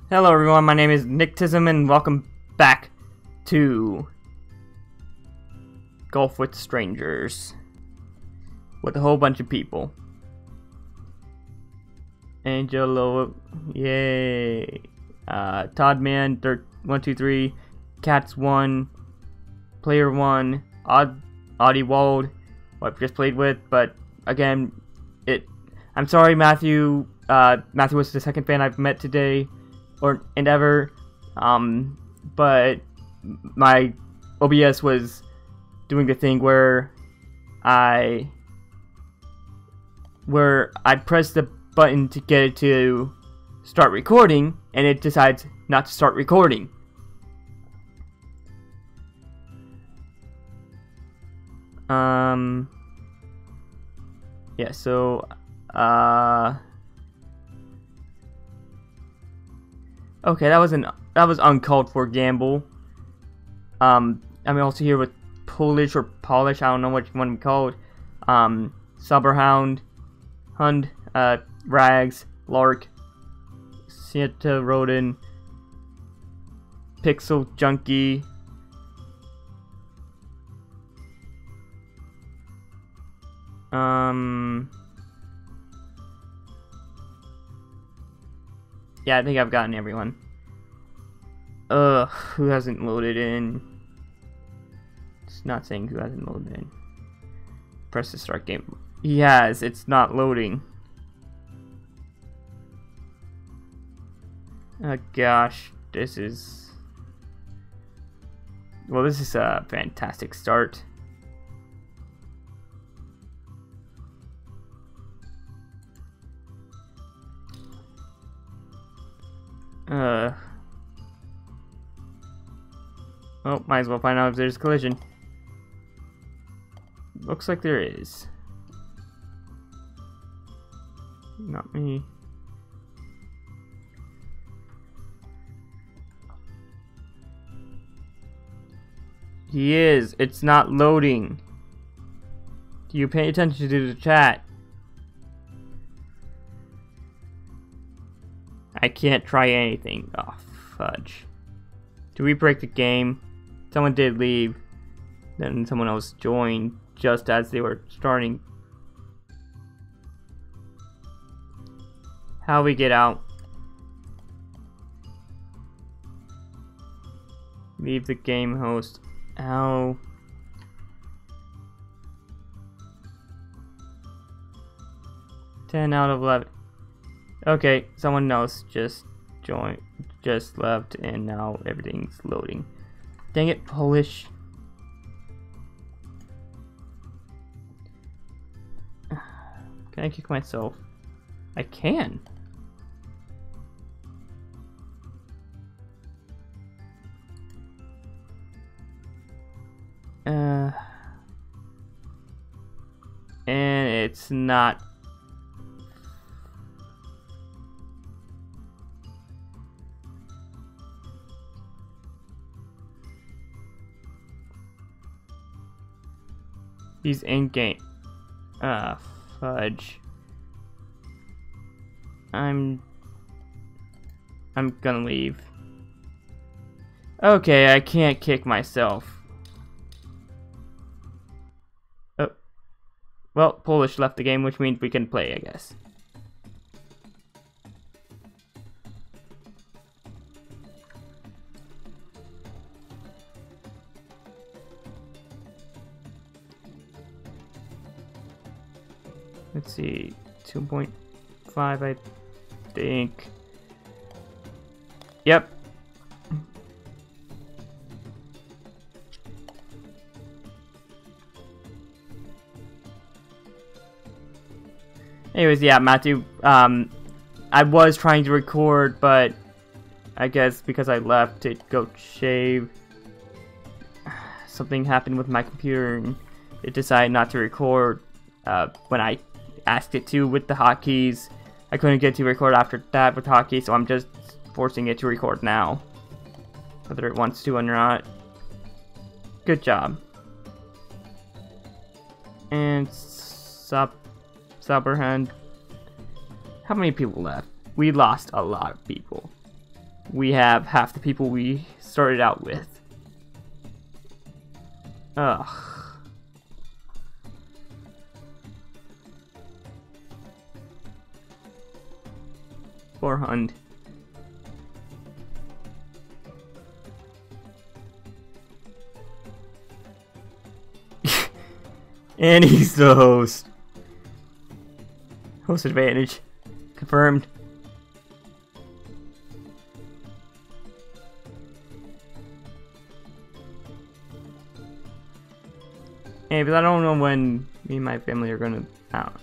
Hello everyone, my name is Nicktism and welcome back to Golf with Strangers with a whole bunch of people. Angelo, yay. Toddman, 123, Cats 1, Player 1, Audie Wald, who I've just played with, but again, I'm sorry Matthew, Matthew was the second fan I've met today. And ever, but my OBS was doing the thing where I press the button to get it to start recording, and it decides not to start recording. Yeah, so, okay, that was uncalled for gamble. I'm also here with Polish or Polish, I don't know which one we called. Cyberhound, Hund, Rags, Lark, Santa Rodin, Pixel Junkie, yeah, I think I've gotten everyone. Who hasn't loaded in? It's not saying who hasn't loaded in. Press the start game. He has, it's not loading. Oh gosh, this is... Well, this is a fantastic start. Oh, might as well find out if there's a collision. Looks like there is. Not me. He is. It's not loading. Do you pay attention to the chat? I can't try anything. Oh, fudge. Do we break the game? Someone did leave. Then someone else joined just as they were starting. How we get out? Leave the game host. How? Ten out of 11. Okay, someone else just joined, just left, and now everything's loading. Dang it, Polish. Can I kick myself? I can. And it's not. He's in game. Fudge. I'm gonna leave. Okay, I can't kick myself. Oh. Well, Polish left the game, which means we can play, I guess. Let's see, 2.5 I think. Yep. Anyways, yeah, Matthew, I was trying to record, but I guess because I left to go shave, something happened with my computer and it decided not to record when I asked it to with the hotkeys. I couldn't get to record after that with hotkeys, so I'm just forcing it to record now, whether it wants to or not. Good job. And Cyberhand. How many people left? We lost a lot of people. we have half the people we started out with. Ugh. Poor Hund. And he's the host. Host advantage. Confirmed. Hey, but I don't know when me and my family are gonna out.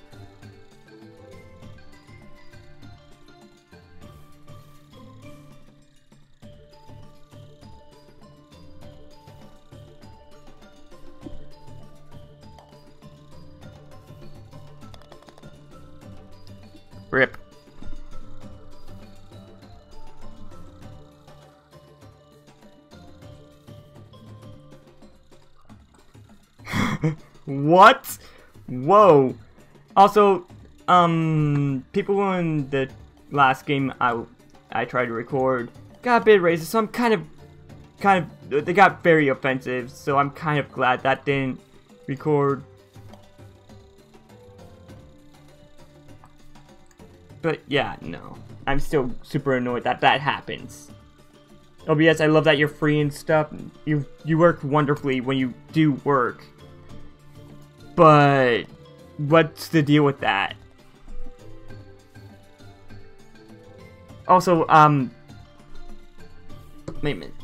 Rip. What? Whoa. Also, people in the last game I tried to record got a bit racist, so I'm kind of they got very offensive, so I'm kind of glad that didn't record. But yeah, no. I'm still super annoyed that that happens. OBS, I love that you're free and stuff. You work wonderfully when you do work. But what's the deal with that? Also, wait a minute.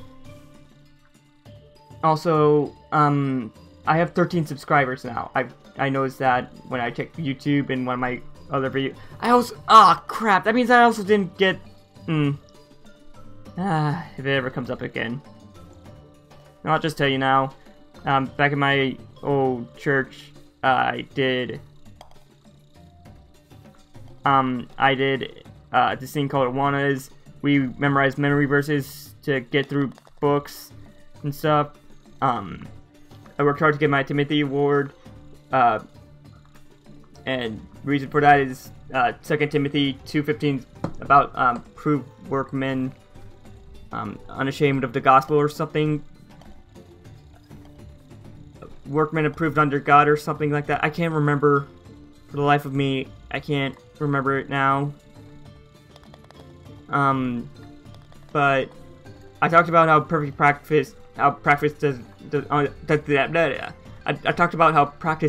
Also, I have 13 subscribers now. I noticed that when I checked YouTube and one of my other videos. I also, crap. That means I also didn't get, if it ever comes up again. I'll just tell you now. Back in my old church, I did this thing called Awanas. We memorized memory verses to get through books and stuff. I worked hard to get my Timothy Award, and reason for that is 2 Timothy 2:15 about proved workmen, unashamed of the gospel or something. Workmen approved under God or something like that. I can't remember for the life of me. I can't remember it now. But I talked about how practice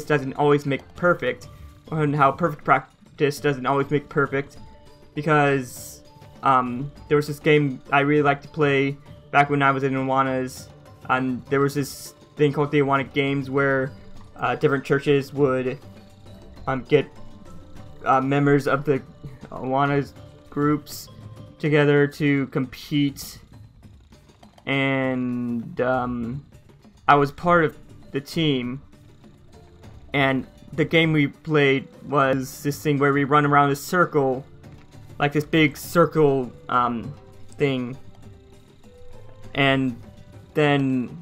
doesn't always make perfect, and how perfect practice doesn't always make perfect, because there was this game I really liked to play back when I was in Awanas, and there was this thing called the Awana Games where different churches would get members of the Awanas groups together to compete, and I was part of the team, and the game we played was this thing where we run around a circle, like this big circle thing, and then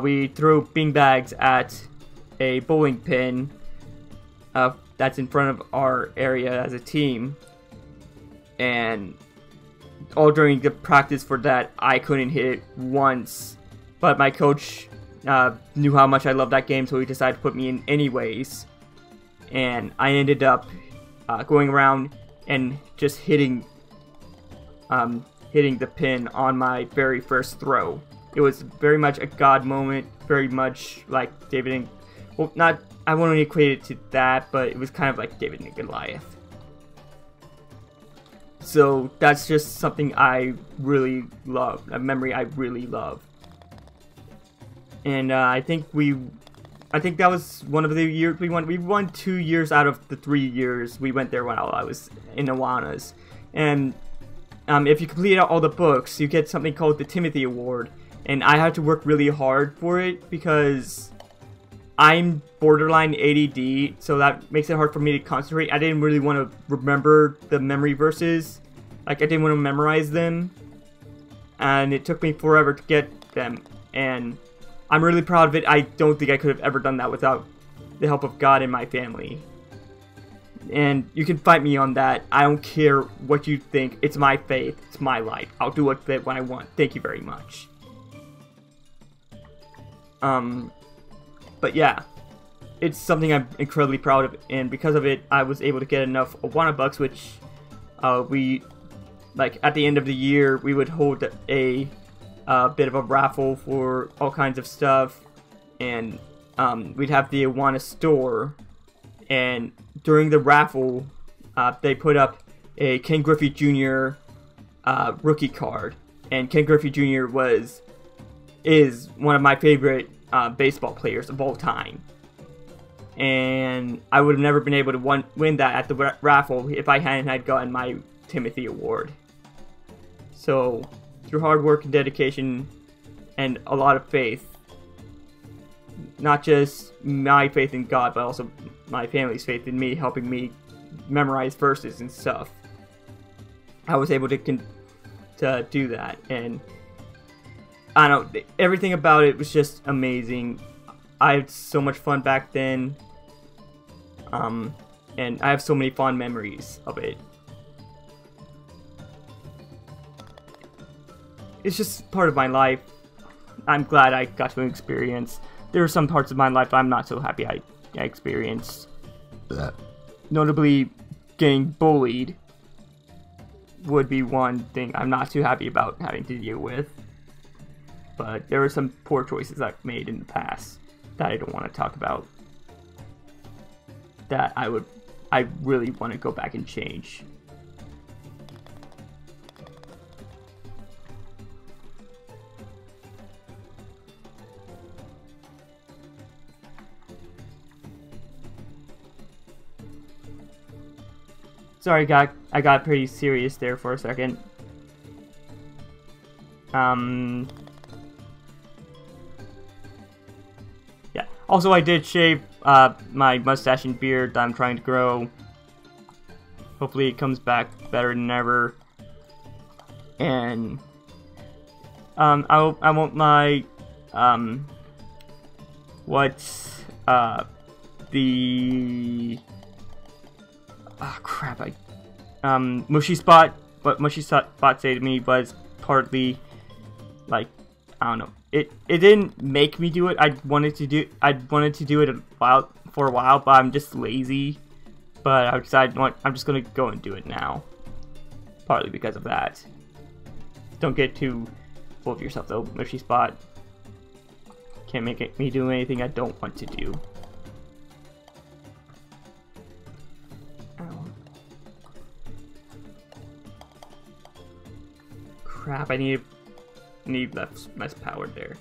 we throw beanbags at a bowling pin that's in front of our area as a team, and all during the practice for that, I couldn't hit it once, but my coach knew how much I loved that game, so he decided to put me in anyways, and I ended up going around and just hitting the pin on my very first throw. It was very much a God moment, very much like David and, well, not, I won't equate it to that, but it was kind of like David and Goliath. So that's just something I really love, a memory I really love. And I think that was one of the years we won. We won 2 years out of the 3 years we went there while I was in Awanas. And if you complete all the books, you get something called the Timothy Award. And I had to work really hard for it because I'm borderline ADD, so that makes it hard for me to concentrate. I didn't really want to remember the memory verses. Like, I didn't want to memorize them. And it took me forever to get them. And I'm really proud of it. I don't think I could have ever done that without the help of God and my family. And you can fight me on that. I don't care what you think. It's my faith. It's my life. I'll do what I want. Thank you very much. But yeah, it's something I'm incredibly proud of, and because of it, I was able to get enough Awana bucks, which we, like, at the end of the year, we would hold a bit of a raffle for all kinds of stuff, and we'd have the Awana store, and during the raffle, they put up a Ken Griffey Jr. Rookie card, and Ken Griffey Jr. is one of my favorite baseball players of all time. And I would have never been able to win that at the raffle if I hadn't gotten my Timothy Award. So, through hard work and dedication and a lot of faith, not just my faith in God, but also my family's faith in me, helping me memorize verses and stuff, I was able to do that. And I don't know, everything about it was just amazing. I had so much fun back then. And I have so many fond memories of it. It's just part of my life. I'm glad I got to experience. There are some parts of my life I'm not so happy I experienced. Notably, getting bullied would be one thing I'm not too happy about having to deal with. But there were some poor choices I've made in the past that I don't want to talk about, that I really want to go back and change. Sorry, I got pretty serious there for a second. Yeah. Also, I did shave my mustache and beard that I'm trying to grow. Hopefully it comes back better than ever. And I want my Mushy Spot. What Mushy Spot said to me was partly, like, I don't know. It didn't make me do it. I wanted to do it for a while, but I'm just lazy. But I decided, I'm just gonna go and do it now. Partly because of that. Don't get too full of yourself though, Mushy Spot. Can't make me do anything I don't want to do. Ow. Crap, I need less power there.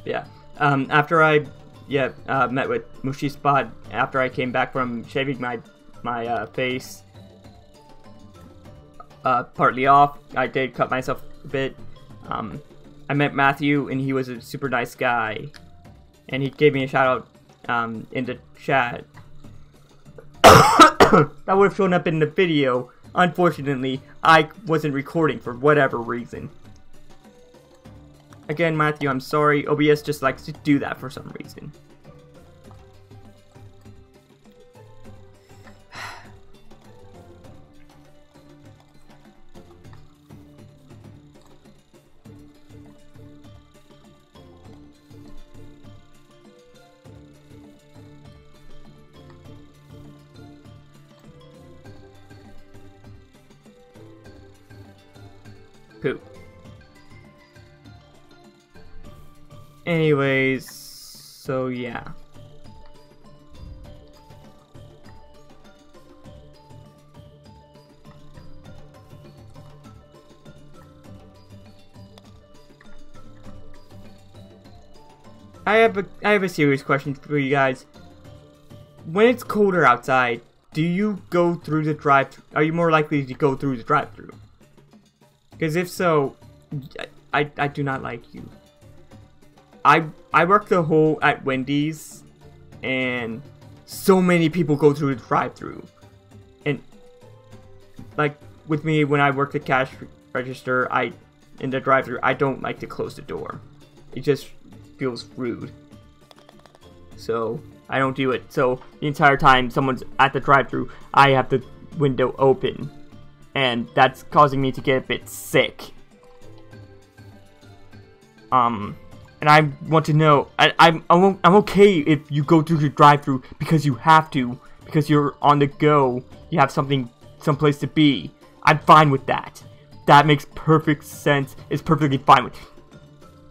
Yeah. After I met with Mushy Spot, after I came back from shaving my face partly off, I did cut myself a bit. I met Matthew, and he was a super nice guy, and he gave me a shout out in the chat. That would have shown up in the video. Unfortunately, I wasn't recording for whatever reason. Again, Matthew, I'm sorry. OBS just likes to do that for some reason. Poop. Anyways, so yeah. I have a serious question for you guys. When it's colder outside, do you go through the drive-thru? Are you more likely to go through the drive-thru? Because if so, I do not like you. I worked the whole at Wendy's, and so many people go through the drive-thru. And like with me, when I work the cash register, in the drive-thru, I don't like to close the door. It just feels rude. So I don't do it. So the entire time someone's at the drive-thru, I have the window open, and that's causing me to get a bit sick. And I want to know, I'm okay if you go through the drive-thru because you have to, because you're on the go, you have someplace to be. I'm fine with that. That makes perfect sense. It's perfectly fine with.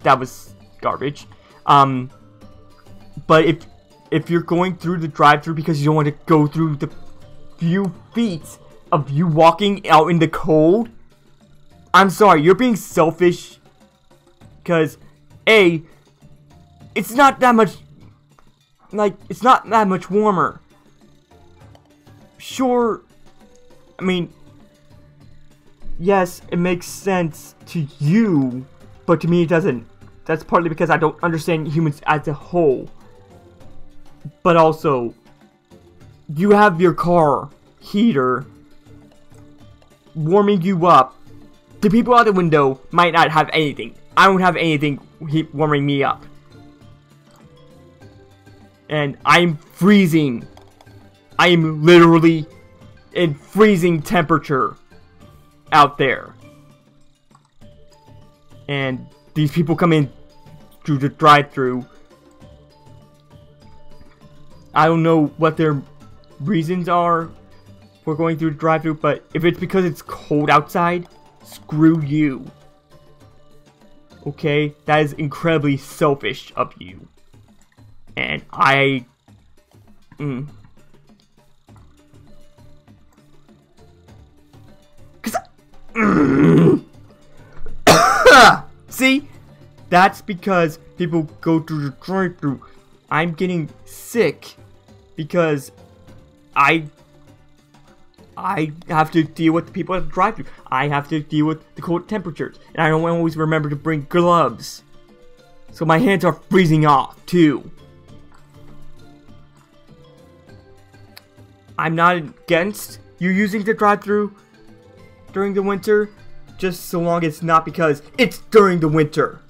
That was garbage. But if you're going through the drive-thru because you don't want to go through the few feet of you walking out in the cold, I'm sorry, you're being selfish. Because A, it's not that much, it's not that much warmer. Sure, I mean, yes, it makes sense to you, but to me it doesn't. That's partly because I don't understand humans as a whole. But also, you have your car heater warming you up. The people out the window might not have anything. I don't have anything warming me up. And I'm freezing. I am literally in freezing temperature out there. And these people come in through the drive-thru. I don't know what their reasons are for going through the drive-thru, but if it's because it's cold outside, screw you. Okay? That is incredibly selfish of you. And See? That's because people go through the drive-thru. I'm getting sick because I have to deal with the people at the drive-thru. I have to deal with the cold temperatures. And I don't always remember to bring gloves. So my hands are freezing off, too. I'm not against you using the drive-thru during the winter, just so long as it's not because it's during the winter.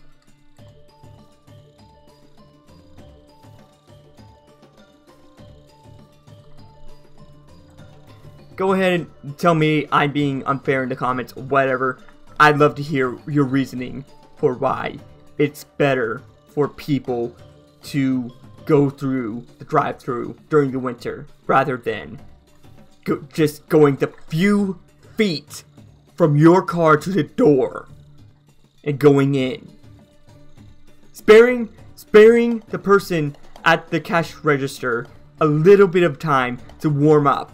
Go ahead and tell me I'm being unfair in the comments, whatever. I'd love to hear your reasoning for why it's better for people to go through the drive-thru during the winter rather than just going the few feet from your car to the door and going in. Sparing the person at the cash register a little bit of time to warm up.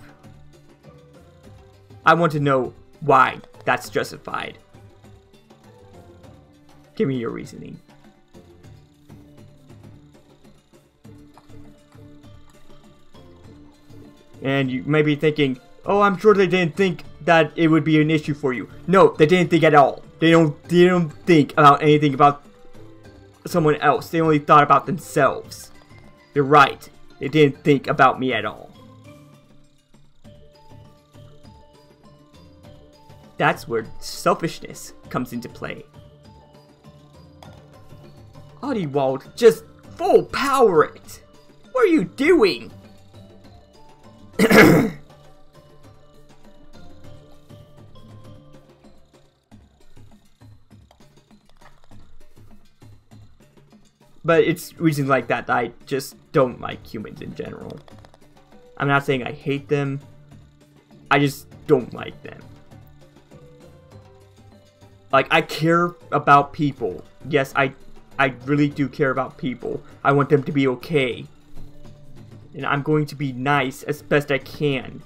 I want to know why that's justified. Give me your reasoning. And you may be thinking, oh, I'm sure they didn't think that it would be an issue for you. No, they didn't think at all. They don't think about anything about someone else. They only thought about themselves. You're right. They didn't think about me at all. That's where selfishness comes into play. Oddywald, just full power it! What are you doing? But it's reasons like that I just don't like humans in general. I'm not saying I hate them. I just don't like them. Like, I care about people. Yes, I really do care about people. I want them to be okay. And I'm going to be nice as best I can.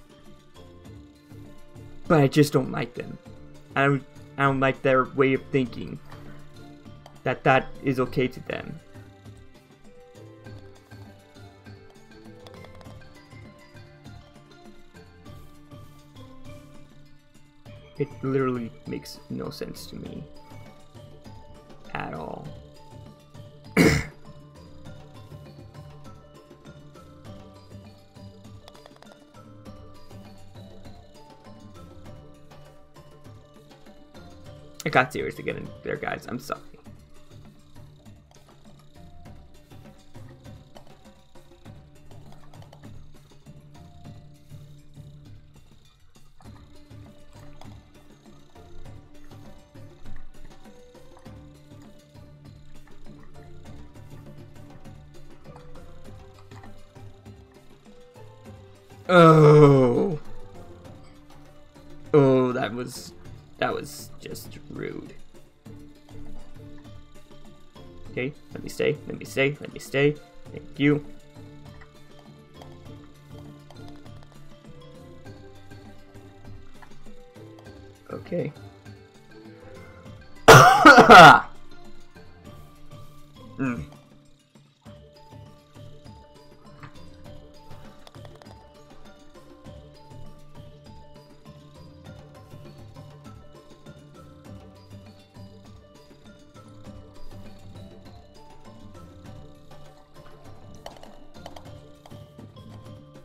But I just don't like them. I don't like their way of thinking. That is okay to them. It literally makes no sense to me. At all. I got serious again there, guys. I'm sorry. Oh. Oh, that was just rude. Okay, let me stay, let me stay, let me stay. Thank you. Okay. Mm.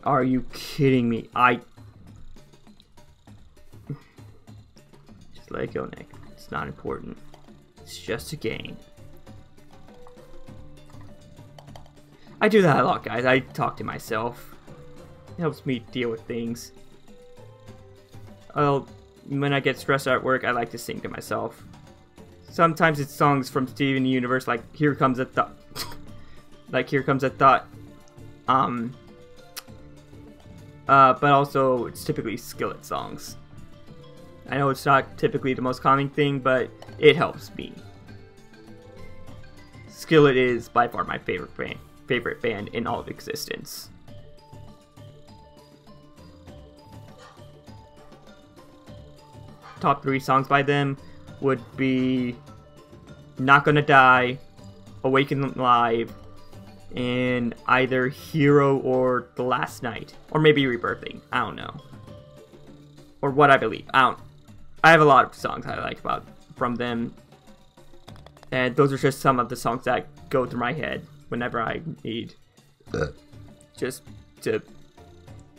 Are you kidding me? Just let it go, Nick. It's not important. It's just a game. I do that a lot, guys. I talk to myself. It helps me deal with things. When I get stressed out at work, I like to sing to myself. Sometimes it's songs from Steven Universe, like Here Comes a Thought. Like Here Comes a Thought. But also, it's typically Skillet songs. I know it's not typically the most common thing, but it helps me. Skillet is by far my favorite band in all of existence. Top 3 songs by them would be Not Gonna Die, Awaken Live, and either Hero or The Last Night. Or maybe Rebirthing. I don't know. Or What I Believe. I have a lot of songs I like from them. And those are just some of the songs that go through my head whenever I need just to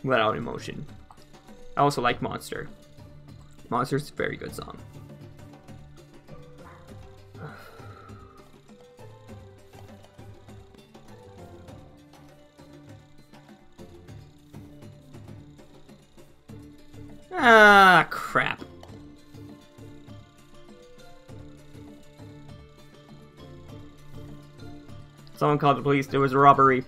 let out emotion. I also like Monster. Monster's a very good song. Ah, crap. Someone called the police. There was a robbery.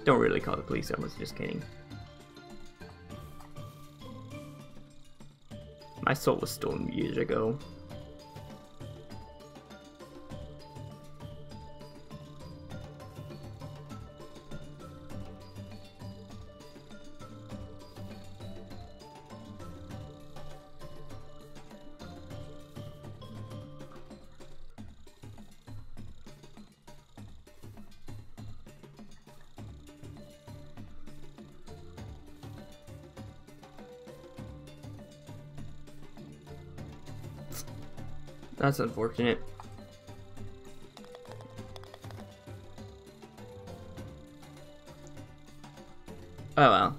Don't really call the police. I was just kidding. My soul was stolen years ago. That's unfortunate. Oh well.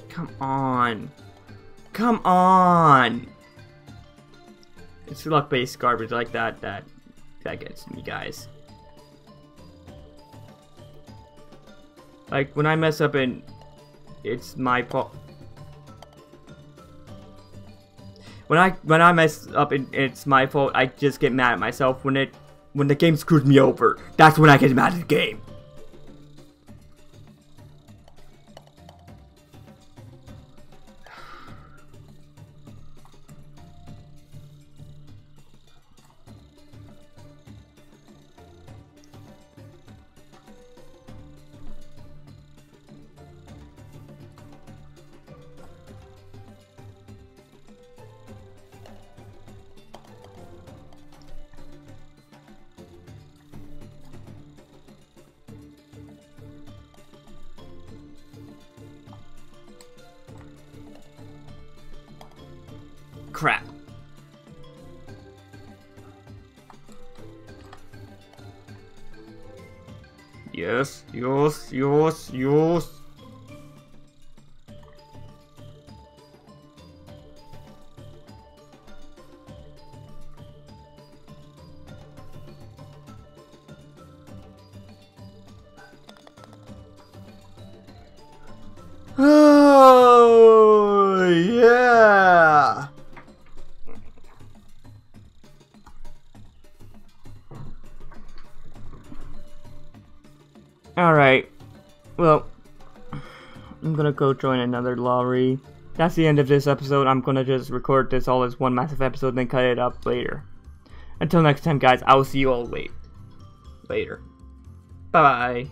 Come on. Come on. It's luck-based garbage like that gets me, guys. Like, when I mess up and it's my fault. When I mess up and it's my fault, I just get mad at myself. When the game screws me over, that's when I get mad at the game. Crap. Yes, yes, yes, yes. Oh, yeah. Alright, well, I'm gonna go join another lottery. That's the end of this episode. I'm gonna just record this all as one massive episode, then cut it up later. Until next time, guys, I will see you all later. Bye-bye.